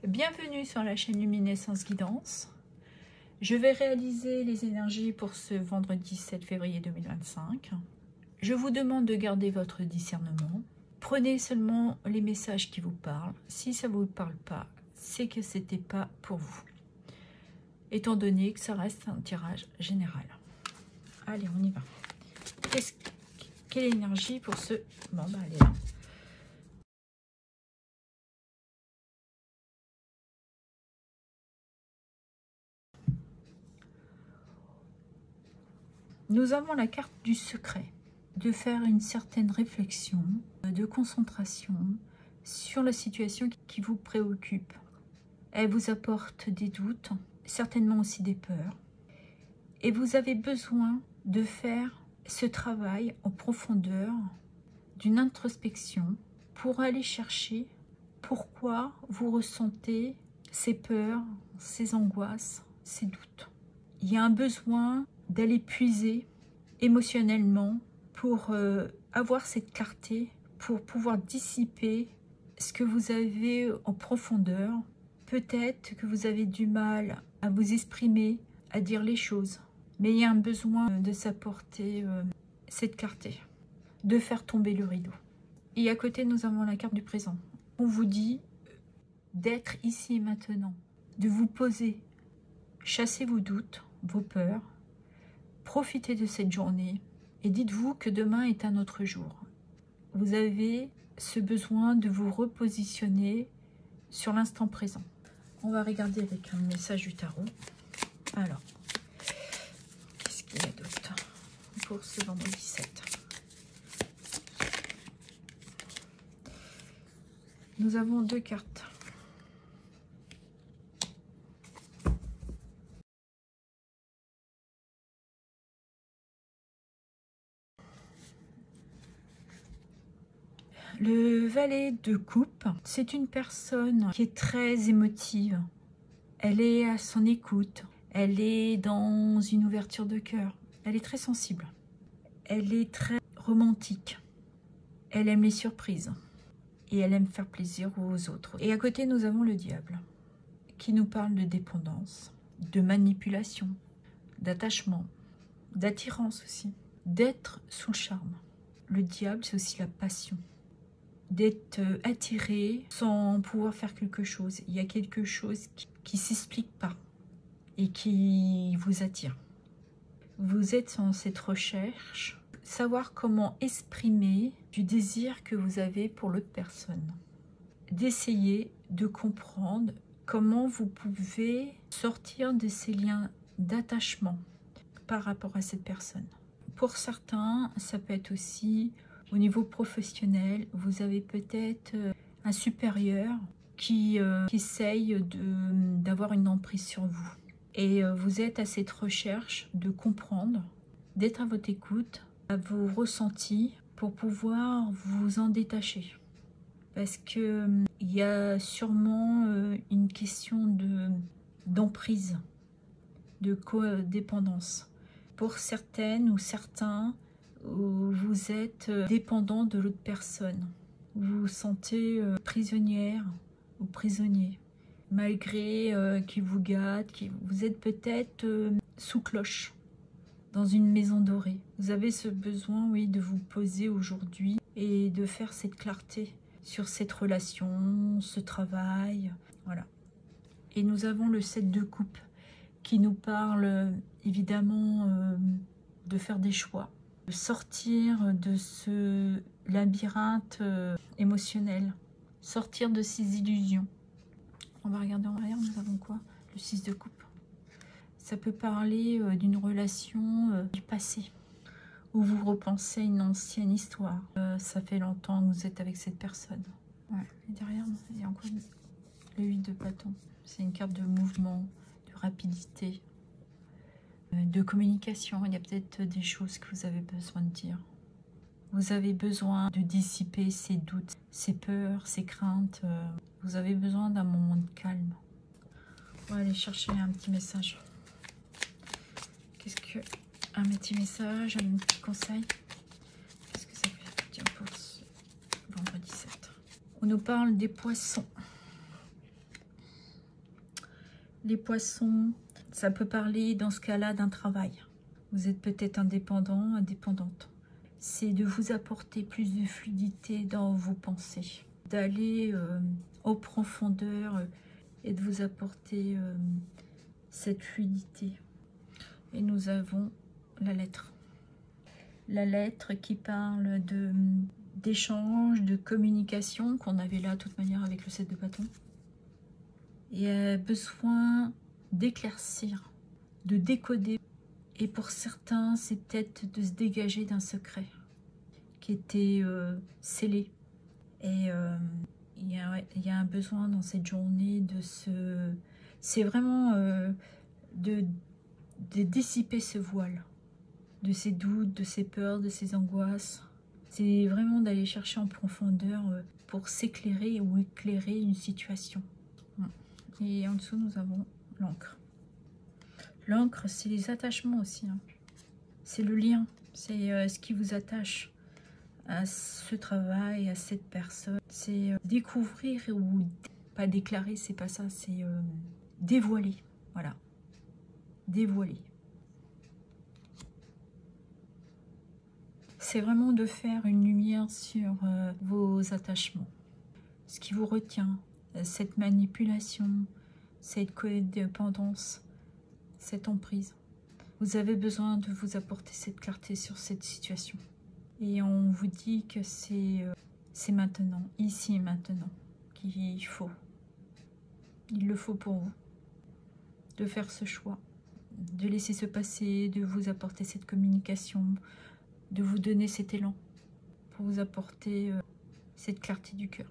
Bienvenue sur la chaîne Luminescence Guidance. Je vais réaliser les énergies pour ce vendredi 7 février 2025. Je vous demande de garder votre discernement. Prenez seulement les messages qui vous parlent. Si ça ne vous parle pas, c'est que ce n'était pas pour vous. Étant donné que ça reste un tirage général. Allez, on y va. Quelle énergie pour ce... Bon, bah, allez là. Nous avons la carte du secret, de faire une certaine réflexion, de concentration sur la situation qui vous préoccupe. Elle vous apporte des doutes, certainement aussi des peurs. Et vous avez besoin de faire ce travail en profondeur, d'une introspection, pour aller chercher pourquoi vous ressentez ces peurs, ces angoisses, ces doutes. Il y a un besoin d'aller puiser émotionnellement pour avoir cette clarté, pour pouvoir dissiper ce que vous avez en profondeur. Peut-être que vous avez du mal à vous exprimer, à dire les choses, mais il y a un besoin de s'apporter cette clarté, de faire tomber le rideau. Et à côté, nous avons la carte du présent. On vous dit d'être ici et maintenant, de vous poser, chasser vos doutes, vos peurs, profitez de cette journée et dites-vous que demain est un autre jour. Vous avez ce besoin de vous repositionner sur l'instant présent. On va regarder avec un message du tarot. Alors, qu'est-ce qu'il y a d'autre pour ce vendredi 7? Nous avons deux cartes. Le valet de coupe, c'est une personne qui est très émotive. Elle est à son écoute. Elle est dans une ouverture de cœur. Elle est très sensible. Elle est très romantique. Elle aime les surprises. Et elle aime faire plaisir aux autres. Et à côté, nous avons le diable, qui nous parle de dépendance, de manipulation, d'attachement, d'attirance aussi, d'être sous le charme. Le diable, c'est aussi la passion. D'être attiré sans pouvoir faire quelque chose. Il y a quelque chose qui ne s'explique pas et qui vous attire. Vous êtes dans cette recherche, savoir comment exprimer du désir que vous avez pour l'autre personne. D'essayer de comprendre comment vous pouvez sortir de ces liens d'attachement par rapport à cette personne. Pour certains, ça peut être aussi... Au niveau professionnel, vous avez peut-être un supérieur qui essaye d'avoir une emprise sur vous. Et vous êtes à cette recherche de comprendre, d'être à votre écoute, à vos ressentis pour pouvoir vous en détacher. Parce qu'il y a sûrement une question d'emprise, de codépendance. Pour certaines ou certains, vous êtes dépendant de l'autre personne. Vous vous sentez prisonnière ou prisonnier. Malgré qu'il vous gâte, vous êtes peut-être sous cloche, dans une maison dorée. Vous avez ce besoin, oui, de vous poser aujourd'hui et de faire cette clarté sur cette relation, ce travail. Voilà. Et nous avons le 7 de coupe qui nous parle évidemment de faire des choix. Sortir de ce labyrinthe émotionnel, sortir de ces illusions. On va regarder en arrière, nous avons quoi? Le 6 de coupe. Ça peut parler d'une relation du passé, où vous repensez à une ancienne histoire. Ça fait longtemps que vous êtes avec cette personne. Ouais. Et derrière, il y a encore le 8 de bâton. C'est une carte de mouvement, de rapidité, de communication. Il y a peut-être des choses que vous avez besoin de dire. Vous avez besoin de dissiper ces doutes, ces peurs, ces craintes. Vous avez besoin d'un moment de calme. On va aller chercher un petit message. Qu'est-ce que... Un petit message, un petit conseil. Qu'est-ce que ça fait? Tiens, pour ce vendredi 7. On nous parle des poissons. Les poissons, ça peut parler dans ce cas-là d'un travail. Vous êtes peut-être indépendant, indépendante. C'est de vous apporter plus de fluidité dans vos pensées, d'aller en profondeur et de vous apporter cette fluidité. Et nous avons la lettre. La lettre qui parle d'échange, de communication qu'on avait là de toute manière avec le 7 de bâton. Et a besoin d'éclaircir, de décoder. Et pour certains, c'est peut-être de se dégager d'un secret qui était scellé. Et il y a un besoin dans cette journée de se... C'est vraiment de dissiper ce voile, de ces doutes, de ces peurs, de ces angoisses. C'est vraiment d'aller chercher en profondeur pour s'éclairer ou éclairer une situation. Et en dessous, nous avons l'encre. L'encre, c'est les attachements aussi. Hein. C'est le lien. C'est ce qui vous attache à ce travail, à cette personne. C'est découvrir ou pas déclarer, c'est pas ça. C'est dévoiler. Voilà. Dévoiler. C'est vraiment de faire une lumière sur vos attachements. Ce qui vous retient. Cette manipulation, cette codépendance, cette emprise. Vous avez besoin de vous apporter cette clarté sur cette situation. Et on vous dit que c'est maintenant, ici et maintenant, qu'il faut. Il le faut pour vous. De faire ce choix. De laisser se passer, de vous apporter cette communication, de vous donner cet élan pour vous apporter cette clarté du cœur.